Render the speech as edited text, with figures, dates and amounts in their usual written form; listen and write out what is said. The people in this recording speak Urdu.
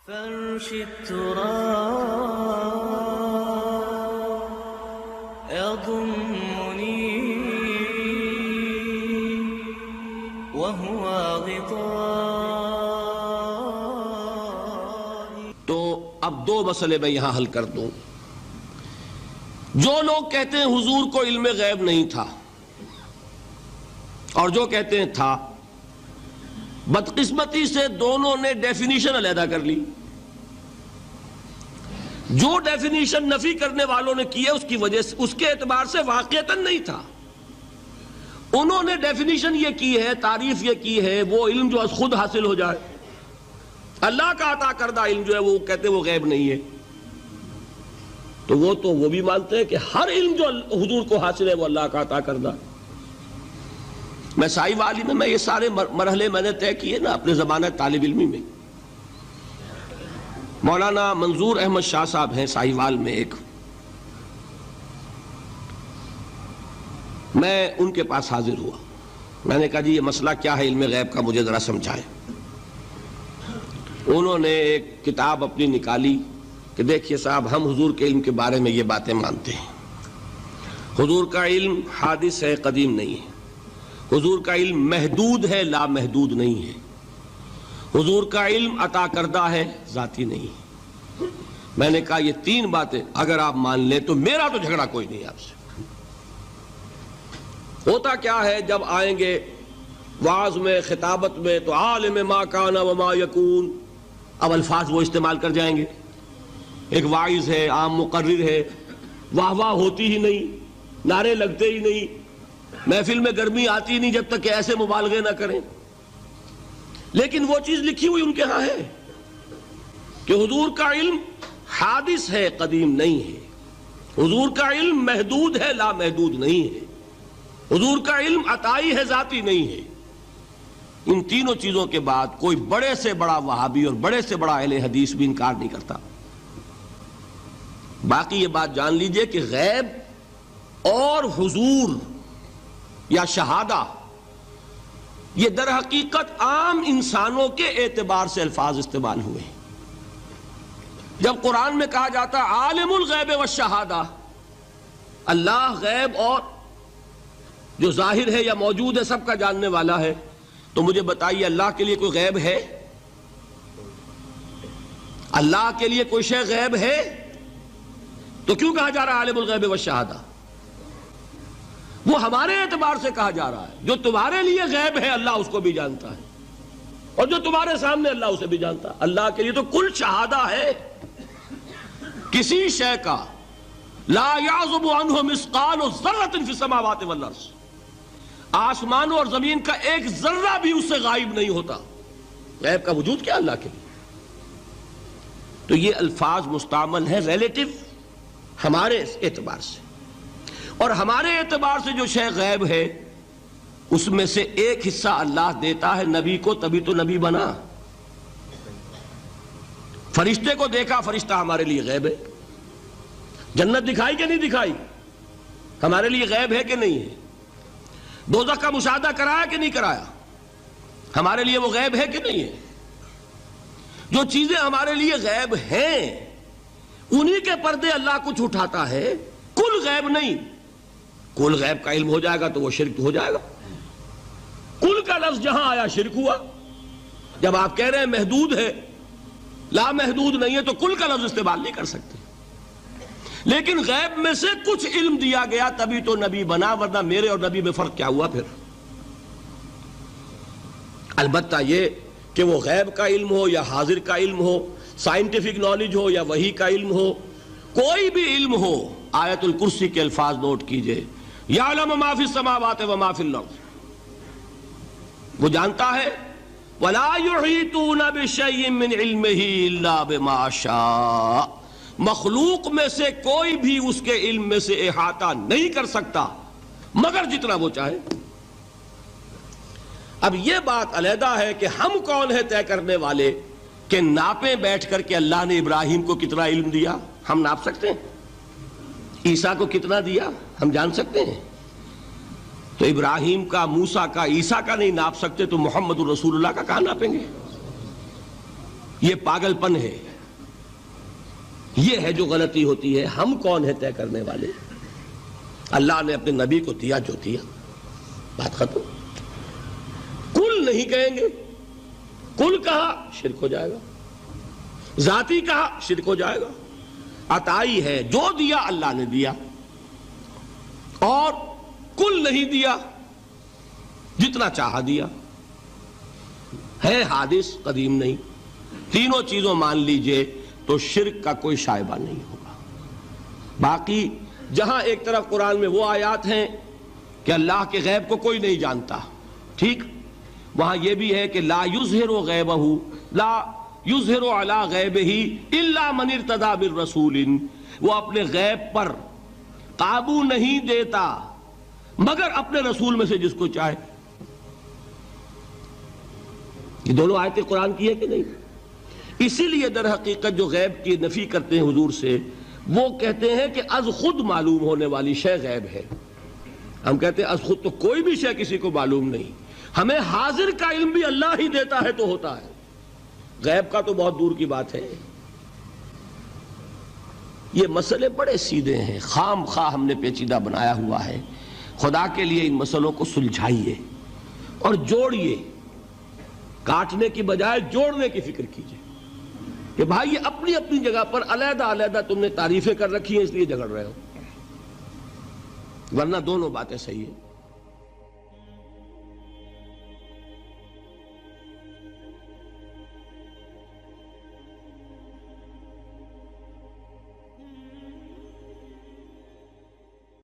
فرش التراب يضمني وهو غطائي. تو اب دو مسئلے میں یہاں حل کر دوں. جو لوگ کہتے ہیں حضور کو علم غیب نہیں تھا اور جو کہتے ہیں تھا، بدقسمتی سے دونوں نے ڈیفینیشن علیحدہ کر لی. جو ڈیفینیشن نفی کرنے والوں نے کی ہے اس کی وجہ سے، اس کے اعتبار سے واقعتاً نہیں تھا. انہوں نے ڈیفینیشن یہ کی ہے، تعریف یہ کی ہے، وہ علم جو خود حاصل ہو جائے. اللہ کا عطا کردہ علم جو ہے وہ کہتے ہیں وہ غیب نہیں ہے. تو وہ بھی مانتے ہیں کہ ہر علم جو حضور کو حاصل ہے وہ اللہ کا عطا کردہ. میں سائی والی میں یہ سارے مرحلے میں نے طے کیے نا اپنے زمانہ طالب علمی میں. مولانا منظور احمد شاہ صاحب ہیں سائی وال میں ایک، میں ان کے پاس حاضر ہوا. میں نے کہا جی یہ مسئلہ کیا ہے علم غیب کا، مجھے ذرا سمجھائیں. انہوں نے ایک کتاب اپنی نکالی کہ دیکھیے صاحب، ہم حضور کے علم کے بارے میں یہ باتیں مانتے ہیں. حضور کا علم حادث ہے، قدیم نہیں ہے. حضور کا علم محدود ہے، لا محدود نہیں ہے. حضور کا علم عطا کردہ ہے، ذاتی نہیں ہے. میں نے کہا یہ تین باتیں اگر آپ مان لیں تو میرا تو جھگڑا کوئی نہیں آپ سے. ہوتا کیا ہے جب آئیں گے وعظ میں، خطابت میں، تو عالم ما کان وما یکون، اب الفاظ وہ استعمال کر جائیں گے. ایک واعظ ہے، عام مقرر ہے، واہ واہ ہوتی ہی نہیں، نعرے لگتے ہی نہیں، محفل میں گرمی آتی نہیں جب تک کہ ایسے مبالغے نہ کریں. لیکن وہ چیز لکھی ہوئی ان کے ہاں ہے کہ حضور کا علم حادث ہے، قدیم نہیں ہے. حضور کا علم محدود ہے، لا محدود نہیں ہے. حضور کا علم عطائی ہے، ذاتی نہیں ہے. ان تینوں چیزوں کے بعد کوئی بڑے سے بڑا وہابی اور بڑے سے بڑا اہل حدیث بھی انکار نہیں کرتا. باقی یہ بات جان لیجئے کہ غیب اور حضور یا شہادہ یہ در حقیقت عام انسانوں کے اعتبار سے الفاظ استعمال ہوئے. جب قرآن میں کہا جاتا عالم الغیب والشہادہ، اللہ غیب اور جو ظاہر ہے یا موجود ہے سب کا جاننے والا ہے، تو مجھے بتائیے اللہ کے لیے کوئی غیب ہے؟ اللہ کے لیے کوئی شے غیب ہے؟ تو کیوں کہا جا رہا ہے عالم الغیب والشہادہ؟ وہ ہمارے اعتبار سے کہا جا رہا ہے. جو تمہارے لیے غیب ہے اللہ اس کو بھی جانتا ہے، اور جو تمہارے سامنے اللہ اسے بھی جانتا ہے. اللہ کے لیے تو کل شہادہ ہے. کسی شے کا لا یعزب عنہ مثقال ذرۃ فی السماوات والارض، آسمانوں اور زمین کا ایک ذرہ بھی اس سے غائب نہیں ہوتا. غیب کا وجود کیا اللہ کے لیے؟ تو یہ الفاظ مستعمل ہیں ریلیٹو ہمارے اعتبار سے، اور ہمارے اعتبار سے جو شے غیب ہے اس میں سے ایک حصہ اللہ دیتا ہے نبی کو، تبھی تو نبی بنا. فرشتے کو دیکھا، فرشتہ ہمارے لیے غیب ہے. جنت دکھائی کہ نہیں دکھائی، ہمارے لیے غیب ہے کہ نہیں ہے. دوزخ کا مشاہدہ کرایا کہ نہیں کرایا، ہمارے لیے وہ غیب ہے کہ نہیں ہے. جو چیزیں ہمارے لیے غیب ہیں انہی کے پردے اللہ کچھ اٹھاتا ہے. کل غیب نہیں. کل غیب کا علم ہو جائے گا تو وہ شرک ہو جائے گا. کل کا لفظ جہاں آیا شرک ہوا. جب آپ کہہ رہے ہیں محدود ہے، لا محدود نہیں ہے، تو کل کا لفظ استعمال نہیں کر سکتے. لیکن غیب میں سے کچھ علم دیا گیا تبھی تو نبی بنا، ورنہ میرے اور نبی میں فرق کیا ہوا پھر؟ البتہ یہ کہ وہ غیب کا علم ہو یا حاضر کا علم ہو، سائنٹیفک نالج ہو یا وحی کا علم ہو، کوئی بھی علم ہو، آیت الکرسی کے الفاظ نوٹ کیجئے، یعلم ما فی السماوات وما فی الارض، وہ جانتا ہے. ولا یحیطون بشیء من علمہ الا بما شاء، مخلوق میں سے کوئی بھی اس کے علم میں سے احاطہ نہیں کر سکتا مگر جتنا وہ چاہے. اب یہ بات علیحدہ ہے کہ ہم کون ہے طے کرنے والے کہ ناپیں بیٹھ کر کہ اللہ نے ابراہیم کو کتنا علم دیا. ہم ناپ سکتے ہیں؟ عیسیٰ کو کتنا دیا ہم جان سکتے ہیں؟ تو ابراہیم کا، موسیٰ کا، عیسیٰ کا نہیں ناپ سکتے تو محمد الرسول اللہ کا کہاں ناپیں گے؟ یہ پاگل پن ہے، یہ ہے جو غلطی ہوتی ہے۔ ہم کون ہیں طے کرنے والے؟ اللہ نے اپنے نبی کو دیا جو دیا، بات ختم۔ کل نہیں کہیں گے، کل کہا شرک ہو جائے گا، ذاتی کہا شرک ہو جائے گا۔ عطائی ہے، جو دیا اللہ نے دیا، اور کل نہیں دیا، جتنا چاہا دیا، ہے حادث قدیم نہیں۔ تینوں چیزوں مان لیجئے تو شرک کا کوئی شائبہ نہیں ہوگا۔ باقی جہاں ایک طرف قرآن میں وہ آیات ہیں کہ اللہ کے غیب کو کوئی نہیں جانتا، ٹھیک، وہاں یہ بھی ہے کہ لا یظہر غیبہ، لا یظہر علی غیبہ الا من ارتضی بالرسول، وہ اپنے غیب پر قابو نہیں دیتا مگر اپنے رسول میں سے جس کو چاہے۔ یہ دونوں آیتیں قرآن کی ہے کہ نہیں؟ اسی لیے در حقیقت جو غیب کی نفی کرتے ہیں حضور سے، وہ کہتے ہیں کہ از خود معلوم ہونے والی شے غیب ہے۔ ہم کہتے ہیں از خود تو کوئی بھی شے کسی کو معلوم نہیں، ہمیں حاضر کا علم بھی اللہ ہی دیتا ہے تو ہوتا ہے، غیب کا تو بہت دور کی بات ہے۔ یہ مسئلے بڑے سیدھے ہیں، خام خواہ ہم نے پیچیدہ بنایا ہوا ہے۔ خدا کے لیے ان مسئلوں کو سلجھائیے اور جوڑیے، کاٹنے کی بجائے جوڑنے کی فکر کیجیے کہ بھائی یہ اپنی اپنی جگہ پر علیحدہ علیحدہ تم نے تعریفیں کر رکھی ہیں اس لیے جھگڑ رہے ہو، ورنہ دونوں باتیں صحیح ہیں۔